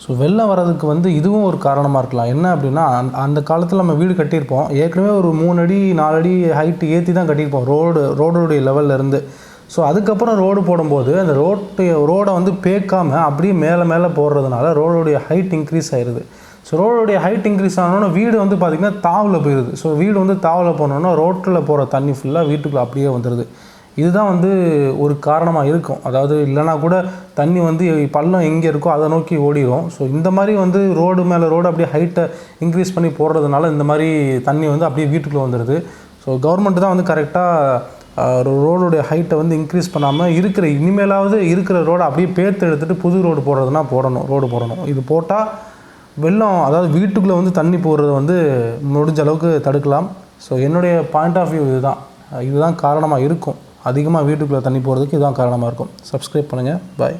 So வெள்ளம் வரதுக்கு வந்து இதுவும் ஒரு காரணமாக இருக்கலாம். என்ன அப்படின்னா, அந்த காலத்தில் நம்ம வீடு கட்டியிருப்போம். ஏற்கனவே ஒரு 3 அடி 4 அடி ஹைட்டு ஏற்றி தான் கட்டியிருப்போம் ரோடுடைய லெவல்லேருந்து. ஸோ அதுக்கப்புறம் ரோடு போடும்போது அந்த ரோடை வந்து பேக்காமல் அப்படியே மேலே போடுறதுனால ரோடுடைய ஹைட் இன்க்ரீஸ் ஆயிடுது. ஸோ ரோடுடைய ஹைட் இன்க்ரீஸ் ஆனோன்னா வீடு வந்து பார்த்திங்கன்னா தாவில் போயிடுது. ஸோ வீடு வந்து தாவில் போனோன்னா ரோட்டில் போகிற தண்ணி ஃபுல்லாக வீட்டுக்குள்ளே அப்படியே வந்துடுது. இதுதான் வந்து ஒரு காரணமாக இருக்கும். அதாவது இல்லைனா கூட தண்ணி வந்து பள்ளம் எங்கே இருக்கோ அதை நோக்கி ஓடிடும். ஸோ இந்த மாதிரி வந்து ரோடு மேலே ரோடு அப்படியே ஹைட்டை இன்க்ரீஸ் பண்ணி போடுறதுனால இந்த மாதிரி தண்ணி வந்து அப்படியே வீட்டுக்குள்ளே வந்துடுது. ஸோ கவர்மெண்ட் தான் வந்து கரெக்டாக ரோடுடைய ஹைட்டை வந்து இன்க்ரீஸ் பண்ணாமல் இனிமேலாவது இருக்கிற ரோடை அப்படியே பேர்த்து எடுத்துகிட்டு புது ரோடு போடணும். இது போட்டால் வெள்ளம், அதாவது வீட்டுக்குள்ளே வந்து தண்ணி போடுறத வந்து முடிஞ்ச அளவுக்கு தடுக்கலாம். ஸோ என்னுடைய பாயிண்ட் ஆஃப் வியூ இதுதான் காரணமாக இருக்கும். அதிகமாக வீட்டுக்குள்ளே தண்ணி போகிறதுக்கு இதுதான் காரணமாக இருக்கும். சப்ஸ்கிரைப் பண்ணுங்கள். பாய்.